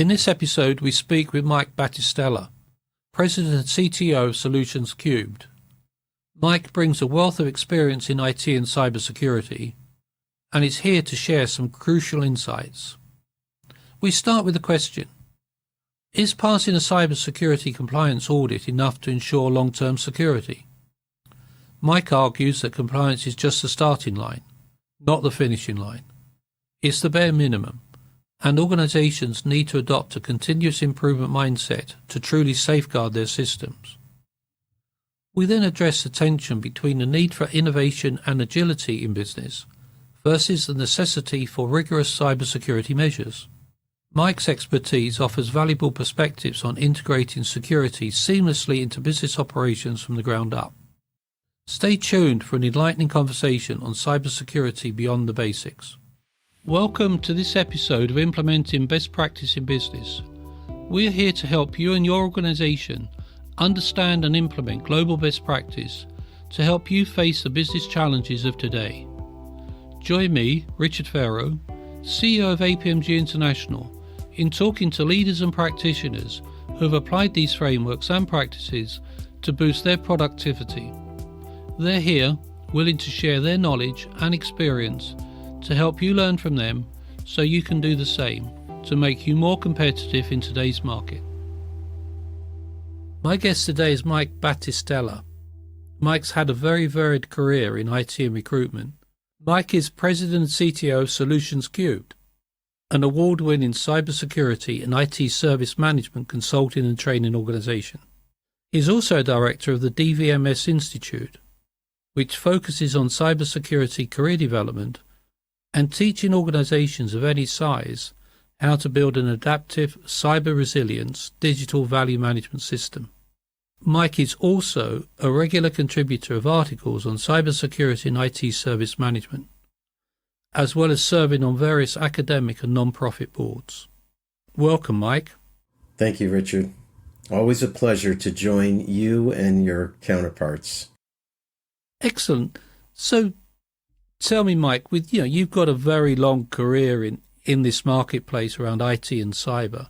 In this episode, we speak with Mike Battistella, President and CTO of Solutions3. Mike brings a wealth of experience in IT and cybersecurity and is here to share some crucial insights. We start with the question: is passing a cybersecurity compliance audit enough to ensure long-term security? Mike argues that compliance is just the starting line, not the finishing line. It's the bare minimum, and organizations need to adopt a continuous improvement mindset to truly safeguard their systems. We then address the tension between the need for innovation and agility in business versus the necessity for rigorous cybersecurity measures. Mike's expertise offers valuable perspectives on integrating security seamlessly into business operations from the ground up. Stay tuned for an enlightening conversation on cybersecurity beyond the basics. Welcome to this episode of Implementing Best Practice in Business. We're here to help you and your organization understand and implement global best practice to help you face the business challenges of today. Join me, Richard Pharro, CEO of APMG International, in talking to leaders and practitioners who have applied these frameworks and practices to boost their productivity. They're here, willing to share their knowledge and experience to help you learn from them so you can do the same to make you more competitive in today's market. My guest today is Mike Battistella. Mike's had a very varied career in IT and recruitment. Mike is President and CTO of Solutions3, an award-winning cybersecurity and IT service management consulting and training organization. He is also a director of the DVMS Institute, which focuses on cybersecurity career development and teaching organizations of any size how to build an adaptive, cyber-resilience digital value management system. Mike is also a regular contributor of articles on cybersecurity and IT service management, as well as serving on various academic and non-profit boards. Welcome, Mike. Thank you, Richard. Always a pleasure to join you and your counterparts. Excellent. So tell me, Mike, you've got a very long career in this marketplace around IT and cyber.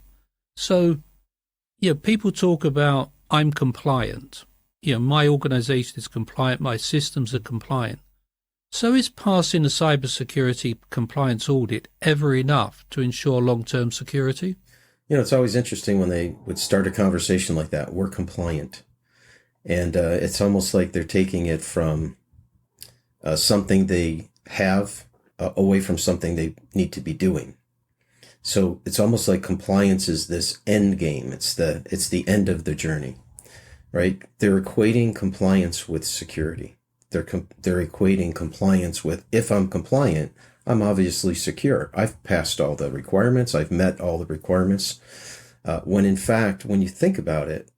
So, people talk about I'm compliant. My organization is compliant, my systems are compliant. So is passing a cybersecurity compliance audit ever enough to ensure long-term security? It's always interesting when they would start a conversation like that. We're compliant. And it's almost like they're taking it from something they have away from something they need to be doing. So it's almost like compliance is this end game. It's the end of the journey, right? They're equating compliance with security. They're equating compliance with, if I'm compliant, I'm obviously secure. I've passed all the requirements. I've met all the requirements. When in fact, when you think about it,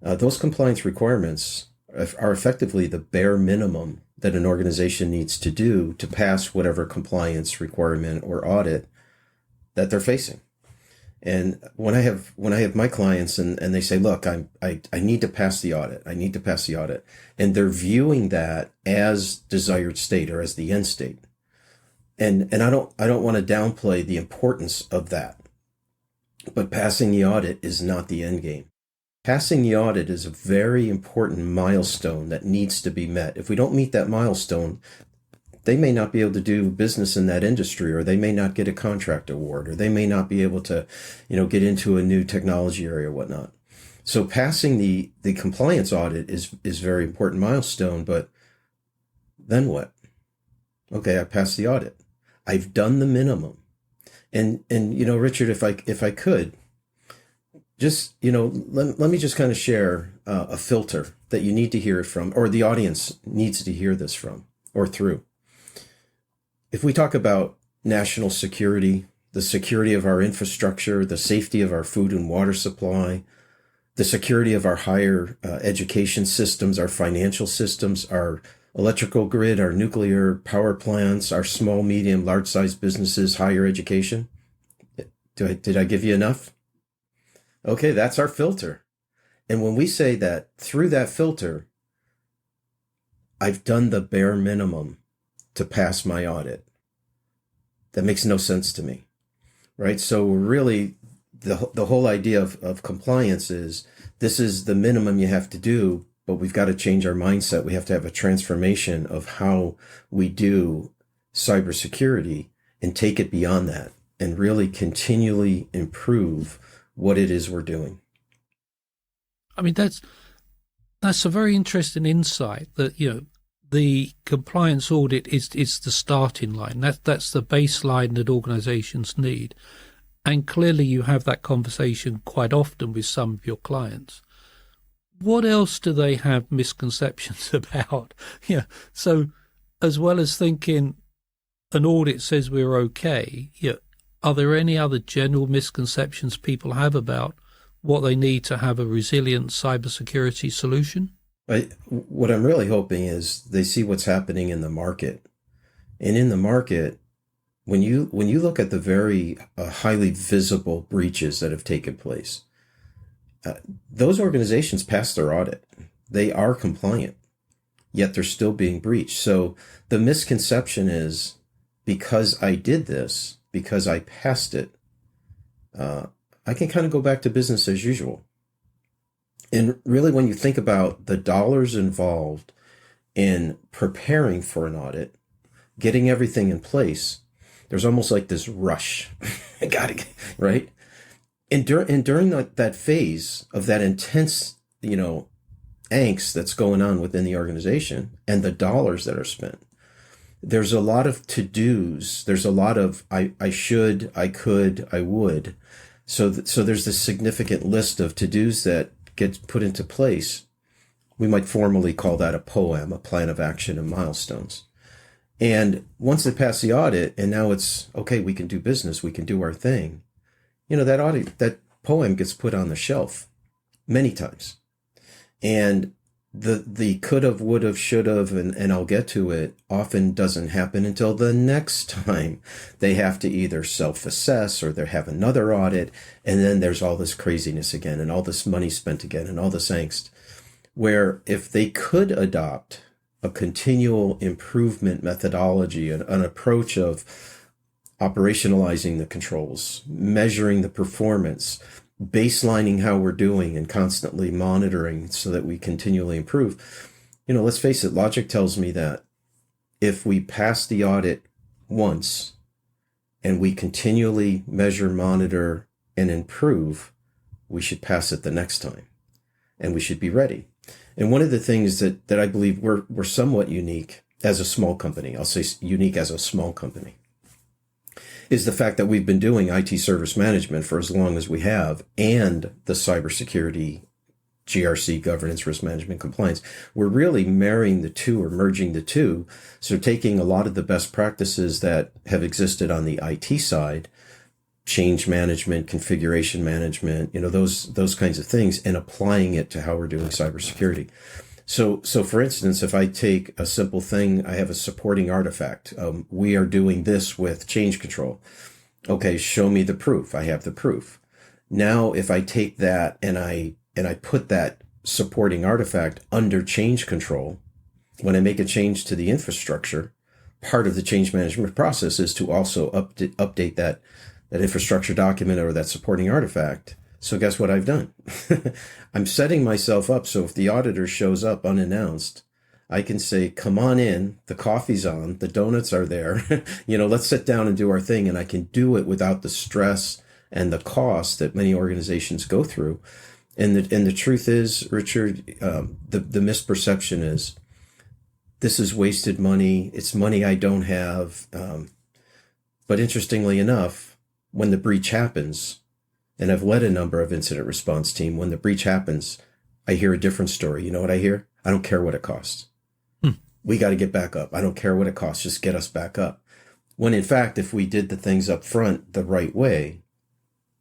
those compliance requirements are effectively the bare minimum that an organization needs to do to pass whatever compliance requirement or audit that they're facing. And when I have my clients and they say, look, I need to pass the audit. I need to pass the audit. And they're viewing that as desired state or as the end state. And I don't want to downplay the importance of that. But passing the audit is not the end game. Passing the audit is a very important milestone that needs to be met. If we don't meet that milestone, they may not be able to do business in that industry, or they may not get a contract award, or they may not be able to, get into a new technology area or whatnot. So passing the compliance audit is very important milestone, but then what? Okay, I passed the audit. I've done the minimum. And Richard, if I could, just, let me just kind of share a filter that you need to hear it from, or the audience needs to hear this from or through. If we talk about national security, the security of our infrastructure, the safety of our food and water supply, the security of our higher education systems, our financial systems, our electrical grid, our nuclear power plants, our small, medium, large-size businesses, higher education. Did I give you enough? Okay, that's our filter. And when we say that through that filter, I've done the bare minimum to pass my audit, that makes no sense to me, right? So really, the whole idea of compliance is this is the minimum you have to do, but we've got to change our mindset. We have to have a transformation of how we do cybersecurity and take it beyond that and really continually improve what it is we're doing. I mean, that's a very interesting insight that, the compliance audit is the starting line. That's the baseline that organizations need. And clearly you have that conversation quite often with some of your clients. What else do they have misconceptions about? So as well as thinking an audit says we're okay, are there any other general misconceptions people have about what they need to have a resilient cybersecurity solution? What I'm really hoping is they see what's happening in the market. And in the market, when you look at the very highly visible breaches that have taken place, those organizations passed their audit. They are compliant, yet they're still being breached. So the misconception is because I did this, because I passed it, I can kind of go back to business as usual. And really, when you think about the dollars involved in preparing for an audit, getting everything in place, there's almost like this rush. I got to, right? And during that phase of that intense, angst that's going on within the organization and the dollars that are spent, there's a lot of to-dos. There's a lot of I should, I could, I would. So there's this significant list of to-dos that gets put into place. We might formally call that a POAM, a plan of action and milestones. And once they pass the audit and now it's, okay, we can do business, we can do our thing. That audit, that POAM gets put on the shelf many times. And the could have, would have, should have, and I'll get to it, often doesn't happen until the next time they have to either self-assess or they have another audit. And then there's all this craziness again and all this money spent again and all this angst, where if they could adopt a continual improvement methodology, an approach of operationalizing the controls, measuring the performance, baselining how we're doing and constantly monitoring so that we continually improve. Let's face it, logic tells me that if we pass the audit once and we continually measure, monitor, and improve, we should pass it the next time and we should be ready. And one of the things that I believe we're somewhat unique as a small company, I'll say unique as a small company, is the fact that we've been doing IT service management for as long as we have and the cybersecurity, GRC, governance, risk management, compliance. We're really marrying the two or merging the two. So taking a lot of the best practices that have existed on the IT side, change management, configuration management, those kinds of things, and applying it to how we're doing cybersecurity. So for instance, if I take a simple thing, I have a supporting artifact. We are doing this with change control. Okay, show me the proof. I have the proof. Now, if I take that and I put that supporting artifact under change control, when I make a change to the infrastructure, part of the change management process is to also update that infrastructure document or that supporting artifact. So guess what I've done? I'm setting myself up so if the auditor shows up unannounced, I can say, come on in, the coffee's on, the donuts are there, let's sit down and do our thing. And I can do it without the stress and the cost that many organizations go through. And the truth is, Richard, the misperception is this is wasted money. It's money I don't have. But interestingly enough, when the breach happens, and I've led a number of incident response team, when the breach happens, I hear a different story. You know what I hear? I don't care what it costs. We got to get back up. I don't care what it costs. Just get us back up. When in fact, if we did the things up front the right way,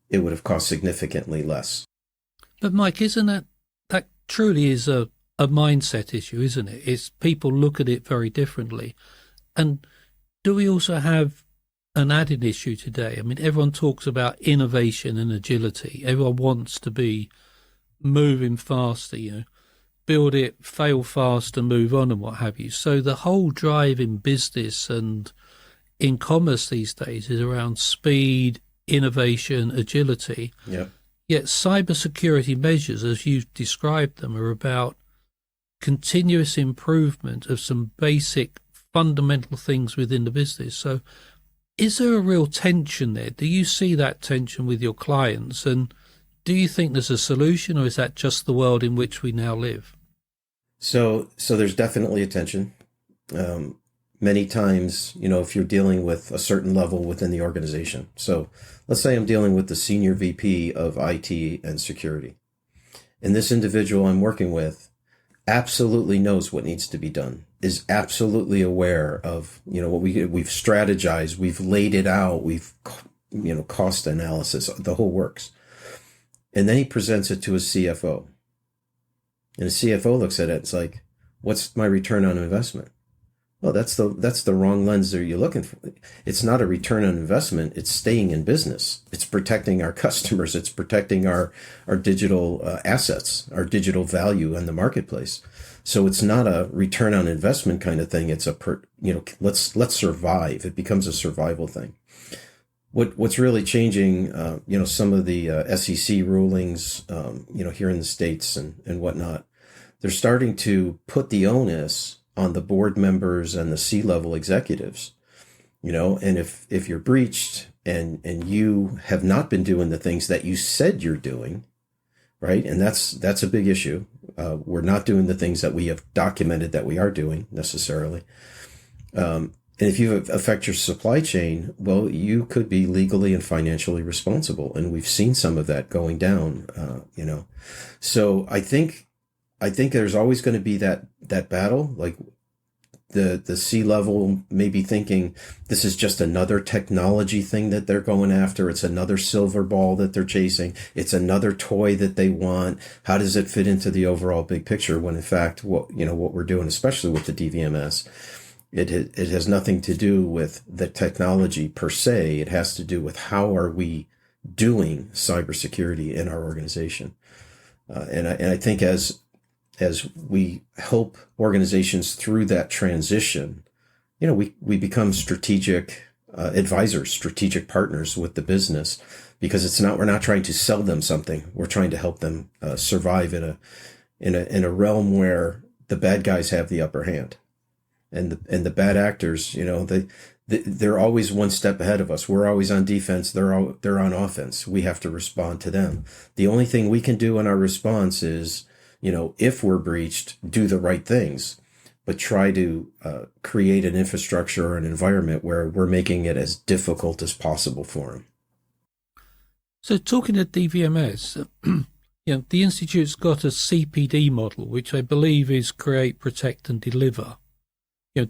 it would have cost significantly less. But Mike, isn't that truly is a mindset issue, isn't it? It's people look at it very differently. And do we also have an added issue today? I mean, everyone talks about innovation and agility. Everyone wants to be moving faster, build it, fail fast and move on and what have you. So the whole drive in business and in commerce these days is around speed, innovation, agility. Yep. Yet cybersecurity measures, as you've described them, are about continuous improvement of some basic fundamental things within the business. So is there a real tension there? Do you see that tension with your clients? And do you think there's a solution, or is that just the world in which we now live? So there's definitely a tension. Many times, if you're dealing with a certain level within the organization. So let's say I'm dealing with the senior VP of IT and security. And this individual I'm working with absolutely knows what needs to be done, is absolutely aware of, what we've strategized, we've laid it out, we've, cost analysis, the whole works. And then he presents it to his CFO. And the CFO looks at it, it's like, what's my return on investment? Well, that's the wrong lens that you're looking for. It's not a return on investment. It's staying in business. It's protecting our customers. It's protecting our digital assets, our digital value in the marketplace. So it's not a return on investment kind of thing. It's let's survive. It becomes a survival thing. What's really changing, some of the SEC rulings, here in the States and whatnot, they're starting to put the onus on the board members and the C-level executives, and if you're breached and you have not been doing the things that you said you're doing, right? And that's a big issue. We're not doing the things that we have documented that we are doing necessarily. And if you affect your supply chain, well, you could be legally and financially responsible. And we've seen some of that going down, So I think there's always going to be that battle. Like the C-level may be thinking this is just another technology thing that they're going after. It's another silver ball that they're chasing. It's another toy that they want. How does it fit into the overall big picture? When in fact, what we're doing, especially with the DVMS, it has nothing to do with the technology per se. It has to do with how are we doing cybersecurity in our organization. And I think as we help organizations through that transition, we become strategic advisors, strategic partners with the business, because we're not trying to sell them something. We're trying to help them survive in a realm where the bad guys have the upper hand, and the bad actors, they're always one step ahead of us. We're always on defense. They're on offense. We have to respond to them. The only thing we can do in our response is, if we're breached, do the right things, but try to create an infrastructure or an environment where we're making it as difficult as possible for them. So talking of DVMS, the Institute's got a CPD model, which I believe is create, protect and deliver,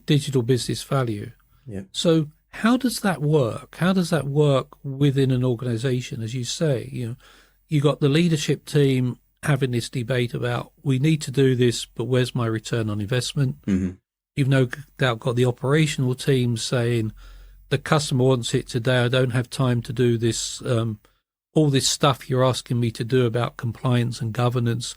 digital business value. Yeah. So how does that work? How does that work within an organization? As you say, you got the leadership team having this debate about, we need to do this, but where's my return on investment? Mm-hmm. You've no doubt got the operational team saying, the customer wants it today. I don't have time to do this, all this stuff you're asking me to do about compliance and governance.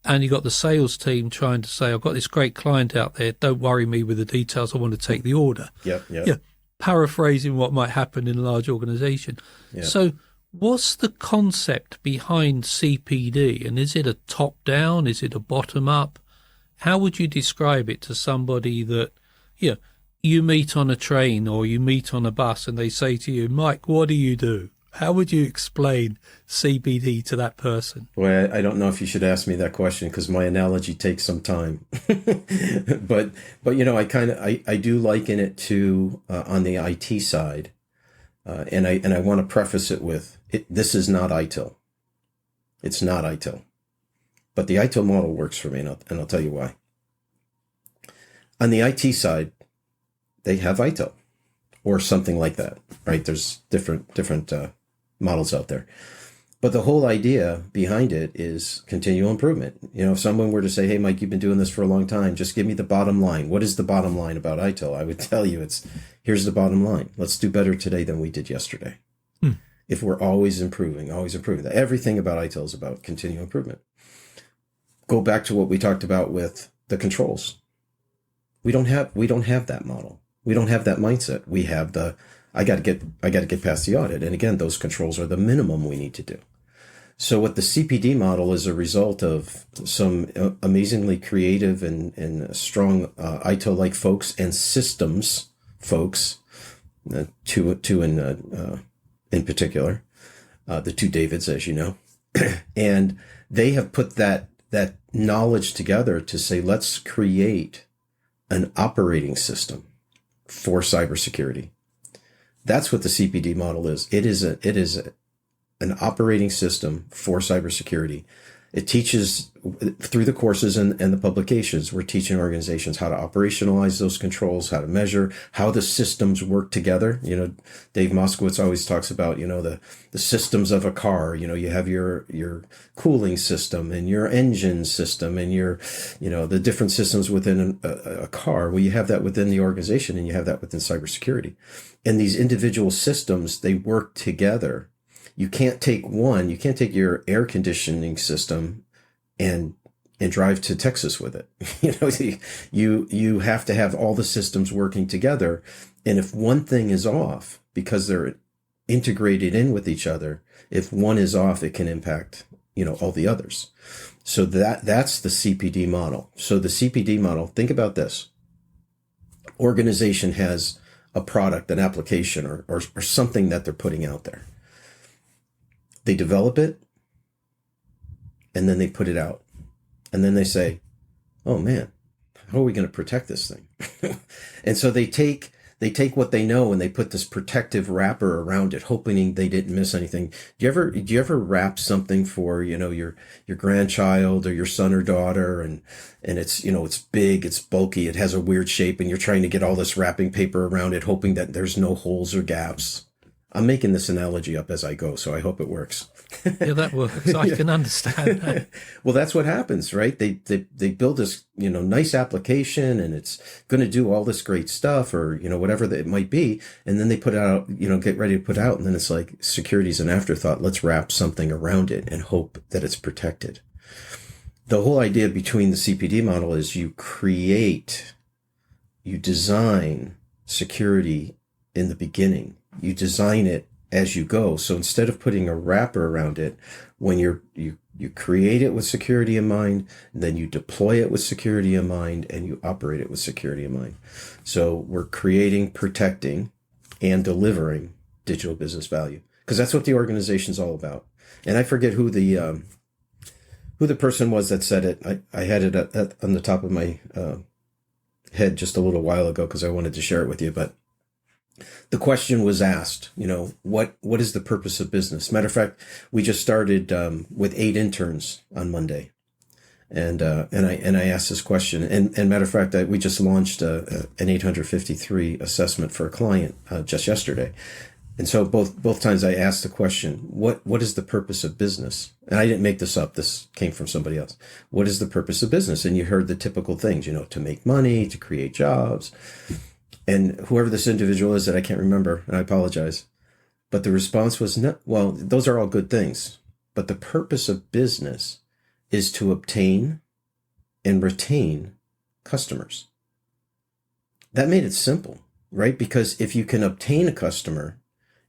And you got the sales team trying to say, I've got this great client out there. Don't worry me with the details. I want to take the order. Yep. Yeah. Paraphrasing what might happen in a large organization. Yep. So what's the concept behind CPD? And is it a top-down? Is it a bottom-up? How would you describe it to somebody that, you meet on a train or you meet on a bus and they say to you, Mike, what do you do? How would you explain CPD to that person? Well, I don't know if you should ask me that question because my analogy takes some time. but I do liken it to on the IT side. And I want to preface it with, this is not ITIL. It's not ITIL. But the ITIL model works for me, and I'll tell you why. On the IT side, they have ITIL or something like that, right? There's different models out there. But the whole idea behind it is continual improvement. If someone were to say, hey, Mike, you've been doing this for a long time, just give me the bottom line. What is the bottom line about ITIL? I would tell you here's the bottom line. Let's do better today than we did yesterday. If we're always improving. Everything about ITIL is about continual improvement. Go back to what we talked about with the controls. We don't have that model. We don't have that mindset. We have the I got to get past the audit. And again, those controls are the minimum we need to do. So what the CPD model is a result of some amazingly creative and strong ITIL-like folks and systems folks, two in particular, the two Davids, as you know, and they have put that knowledge together to say, let's create an operating system for cybersecurity. That's what the CPD model is. It is an operating system for cybersecurity. It teaches through the courses and the publications. We're teaching organizations how to operationalize those controls, how to measure, how the systems work together. You know, Dave Moskowitz always talks about, you know, the systems of a car. You know, you have your cooling system and your engine system and your, you know, the different systems within a car. Well, you have that within the organization and you have that within cybersecurity. And these individual systems, they work together. You can't take your air conditioning system and drive to Texas with it. You have to have all the systems working together. And if one thing is off, because they're integrated in with each other, if one is off, it can impact, you know, all the others. So that's the CPD model. So the CPD model, think about this. Organization has a product, an application, or something that they're putting out there. They develop it, and then they put it out. And then they say, oh man, how are we going to protect this thing? And so they take what they know and they put this protective wrapper around it, hoping they didn't miss anything. Do you ever wrap something for, you know, your grandchild or your son or daughter, and it's, you know, it's big, it's bulky, it has a weird shape, and you're trying to get all this wrapping paper around it, hoping that there's no holes or gaps? I'm making this analogy up as I go, so I hope it works. Yeah, that works. I can understand that. Well, that's what happens, right? They build this, you know, nice application, and it's going to do all this great stuff, or, you know, whatever that it might be. And then they put it out, you know, get ready to put out. And then it's like, security's an afterthought. Let's wrap something around it and hope that it's protected. The whole idea between the CPD model is you design security in the beginning. You design it as you go. So instead of putting a wrapper around it, when you create it with security in mind, then you deploy it with security in mind, and you operate it with security in mind. So we're creating, protecting, and delivering digital business value, because that's what the organization's all about. And I forget who the person was that said it. I had it on the top of my head just a little while ago because I wanted to share it with you, but the question was asked, you know, what is the purpose of business? Matter of fact, we just started with 8 interns on Monday, and I asked this question. And matter of fact, we just launched an 853 assessment for a client just yesterday. And so both times I asked the question, what is the purpose of business? And I didn't make this up. This came from somebody else. What is the purpose of business? And you heard the typical things, you know, to make money, to create jobs. And whoever this individual is that I can't remember, and I apologize, but the response was, no, well, those are all good things, but the purpose of business is to obtain and retain customers. That made it simple, right? Because if you can obtain a customer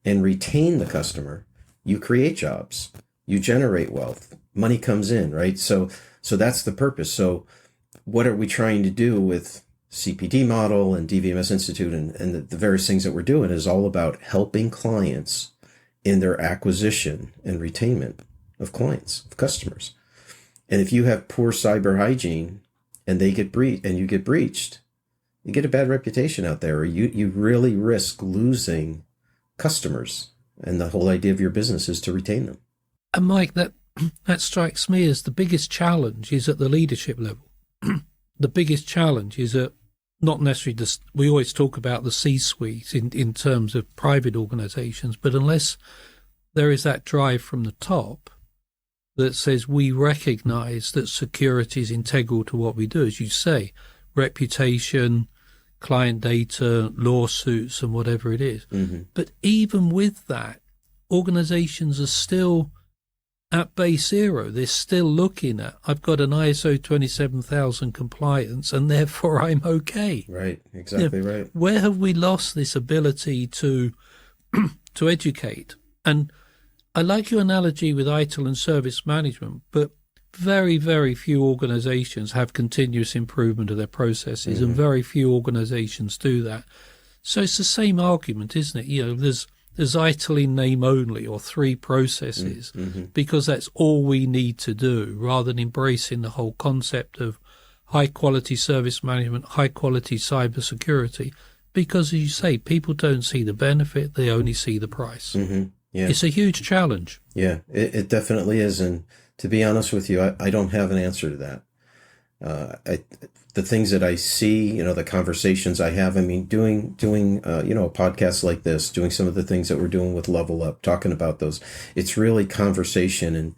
and retain the customer, you create jobs, you generate wealth, money comes in, right? So that's the purpose. So what are we trying to do with CPD model and DVMS Institute and the various things that we're doing is all about helping clients in their acquisition and retainment of clients, of customers. And if you have poor cyber hygiene and they get you get breached, you get a bad reputation out there, or you really risk losing customers. And the whole idea of your business is to retain them. And Mike, that strikes me as the biggest challenge is at the leadership level. The biggest challenge is at not necessarily we always talk about the C-suite in terms of private organizations, but unless there is that drive from the top that says we recognize that security is integral to what we do, as you say, reputation, client data, lawsuits, and whatever it is. Mm-hmm. But even with that, organizations are still at base zero. They're still looking at, I've got an ISO 27000 compliance and therefore I'm okay. Right, exactly right. Where have we lost this ability to to educate. And I like your analogy with ITIL and service management, but very, very few organizations have continuous improvement of their processes, and very few organizations do that. So it's the same argument, isn't it? There's ITIL in name only, or 3 processes, because that's all we need to do, rather than embracing the whole concept of high-quality service management, high-quality cybersecurity, because, as you say, people don't see the benefit, they only see the price. Yeah. It's a huge challenge. Yeah, it definitely is. And to be honest with you, I don't have an answer to that. The things that I see, the conversations I have, doing a podcast like this, doing some of the things that we're doing with Level Up, talking about those, it's really conversation and,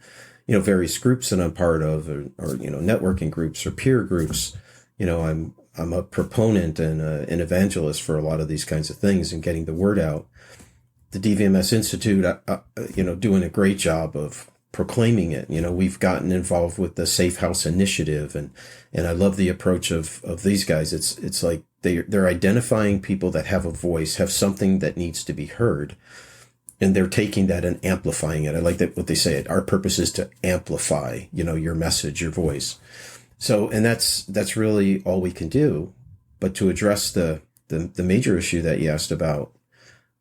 various groups that I'm part of, or networking groups or peer groups. I'm a proponent and an evangelist for a lot of these kinds of things and getting the word out. The DVMS Institute, doing a great job of proclaiming it. We've gotten involved with the Safe House Initiative, and I love the approach of these guys. It's like they're identifying people that have a voice, have something that needs to be heard, and they're taking that and amplifying it. I like that what they say. Our purpose is to amplify, your message, your voice. So, and that's really all we can do. But to address the major issue that you asked about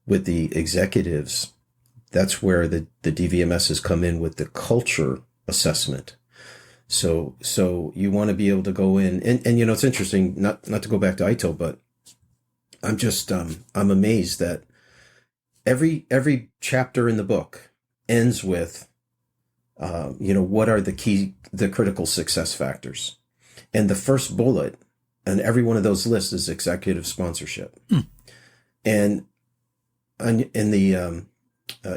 with the executives, that's where the DVMS has come in with the culture assessment. So you want to be able to go in and it's interesting, not to go back to ITIL, but I'm just, I'm amazed that every chapter in the book ends with, what are the critical success factors? And the first bullet on every one of those lists is executive sponsorship. And in the,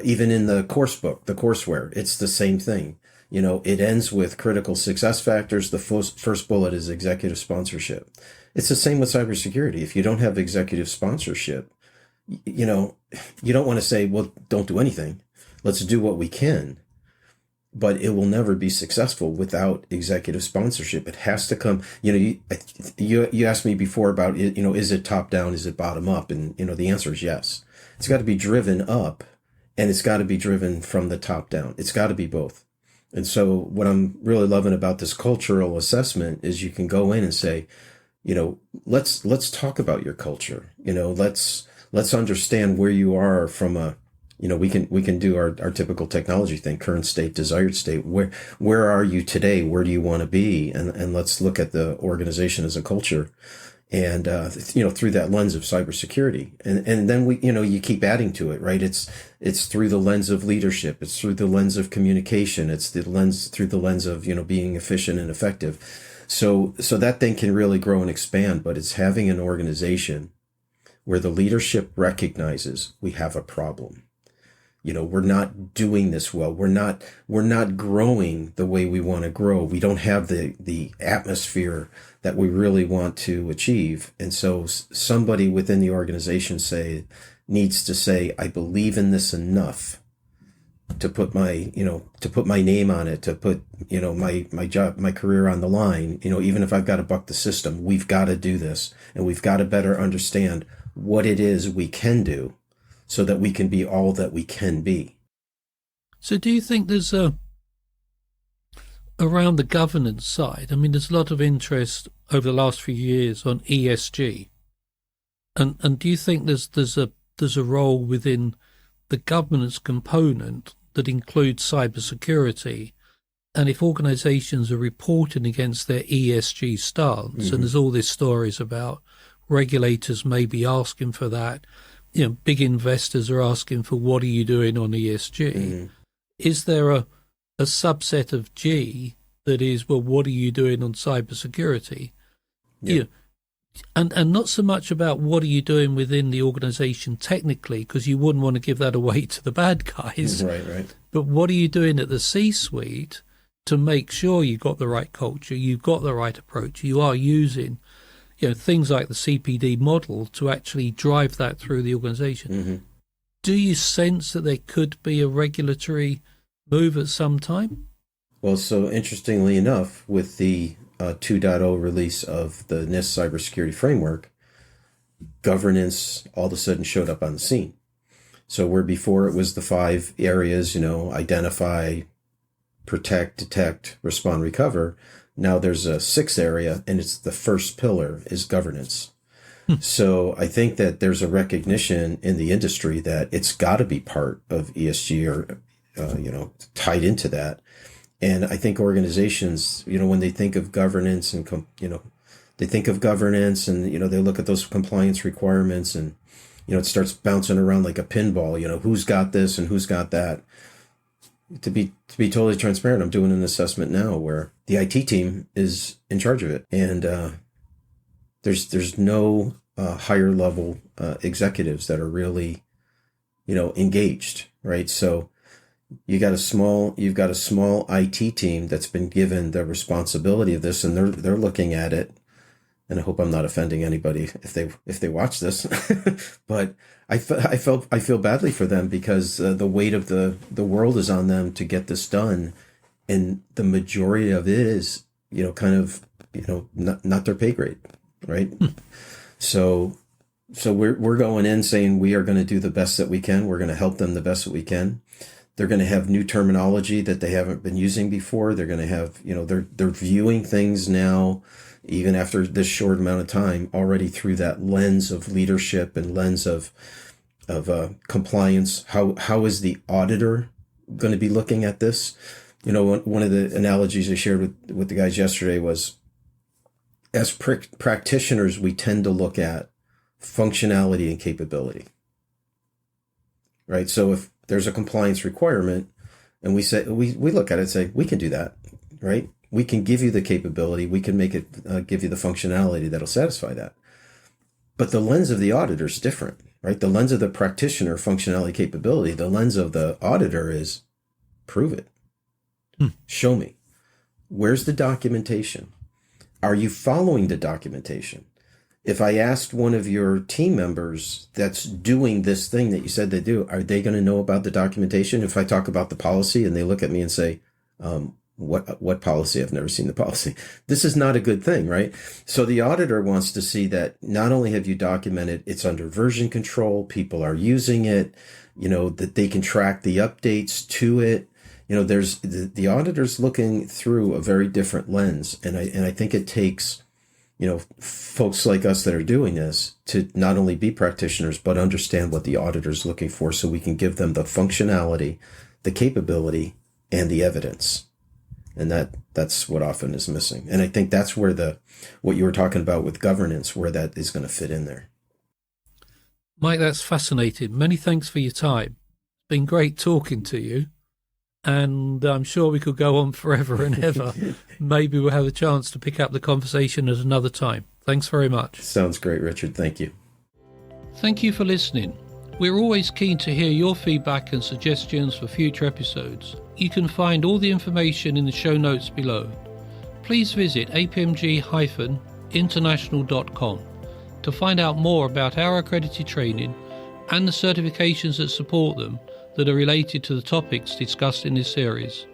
even in the course book, the courseware, it's the same thing. It ends with critical success factors. The first bullet is executive sponsorship. It's the same with cybersecurity. If you don't have executive sponsorship, you don't want to say, well, don't do anything. Let's do what we can. But it will never be successful without executive sponsorship. It has to come, you asked me before about, is it top down? Is it bottom up? And, the answer is yes. It's got to be driven up, and it's got to be driven from the top down. It's got to be both. And so what I'm really loving about this cultural assessment is you can go in and say, let's talk about your culture. Let's understand where you are from a, we can do our typical technology thing, current state, desired state. Where are you today? Where do you want to be? And let's look at the organization as a culture. And, through that lens of cybersecurity. And then you keep adding to it, right? It's through the lens of leadership. It's through the lens of communication. It's through the lens of, being efficient and effective. So that thing can really grow and expand, but it's having an organization where the leadership recognizes we have a problem. We're not doing this well. We're not growing the way we want to grow. We don't have the atmosphere that we really want to achieve. And so somebody within the organization needs to say, I believe in this enough to put my name on it, to put, my job, my career on the line. Even if I've got to buck the system, we've got to do this, and we've got to better understand what it is we can do, so that we can be all that we can be. So do you think there's around the governance side, there's a lot of interest over the last few years on ESG. And do you think there's a role within the governance component that includes cybersecurity? And if organizations are reporting against their ESG stance, and there's all these stories about regulators maybe asking for that, big investors are asking for, what are you doing on ESG? Is there a subset of G that is, well, what are you doing on cybersecurity? Yeah. And not so much about what are you doing within the organization technically, because you wouldn't want to give that away to the bad guys. Right. But what are you doing at the C-suite to make sure you've got the right culture, you've got the right approach, you are using things like the CPD model to actually drive that through the organization. Do you sense that there could be a regulatory move at some time? Well, so interestingly enough, with the 2.0 release of the NIST cybersecurity framework, governance all of a sudden showed up on the scene. So where before it was the 5 areas, identify, protect, detect, respond, recover. Now there's a 6th area, and it's the first pillar is governance. So I think that there's a recognition in the industry that it's got to be part of ESG or, tied into that. And I think organizations, when they think of governance and, they think of governance and, they look at those compliance requirements and, it starts bouncing around like a pinball, who's got this and who's got that. To be totally transparent, I'm doing an assessment now where the IT team is in charge of it. And there's no higher level executives that are really, engaged, right? So you've got a small IT team that's been given the responsibility of this, and they're looking at it. And I hope I'm not offending anybody if they watch this, but I feel badly for them because the weight of the world is on them to get this done, and the majority of it is not their pay grade, right? So we're going in saying we are going to do the best that we can. We're going to help them the best that we can. They're going to have new terminology that they haven't been using before. They're going to have they're viewing things now, even after this short amount of time, already through that lens of leadership and lens of compliance. How is the auditor going to be looking at this? One of the analogies I shared with the guys yesterday was, as practitioners, we tend to look at functionality and capability, right? So if there's a compliance requirement and we say, we look at it and say, we can do that, right? We can give you the capability. We can make it, give you the functionality that'll satisfy that. But the lens of the auditor is different, right? The lens of the practitioner, functionality, capability, the lens of the auditor is prove it. Show me. Where's the documentation? Are you following the documentation? If I asked one of your team members that's doing this thing that you said they do, are they going to know about the documentation? If I talk about the policy and they look at me and say, what policy? I've never seen the policy. This is not a good thing, right? So the auditor wants to see that not only have you documented it's under version control, people are using it, that they can track the updates to it. There's the auditor's looking through a very different lens. And I think it takes, folks like us that are doing this to not only be practitioners, but understand what the auditor's looking for so we can give them the functionality, the capability, and the evidence. And that's what often is missing. And I think that's where what you were talking about with governance, where that is going to fit in there. Mike, that's fascinating. Many thanks for your time. It's been great talking to you. And I'm sure we could go on forever and ever. Maybe we'll have a chance to pick up the conversation at another time. Thanks very much. Sounds great, Richard. Thank you. Thank you for listening. We're always keen to hear your feedback and suggestions for future episodes. You can find all the information in the show notes below. Please visit apmg-international.com to find out more about our accredited training and the certifications that support them that are related to the topics discussed in this series.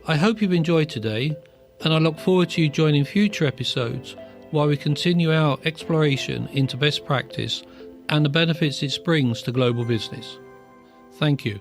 I hope you've enjoyed today, and I look forward to you joining future episodes while we continue our exploration into best practice and the benefits it brings to global business. Thank you.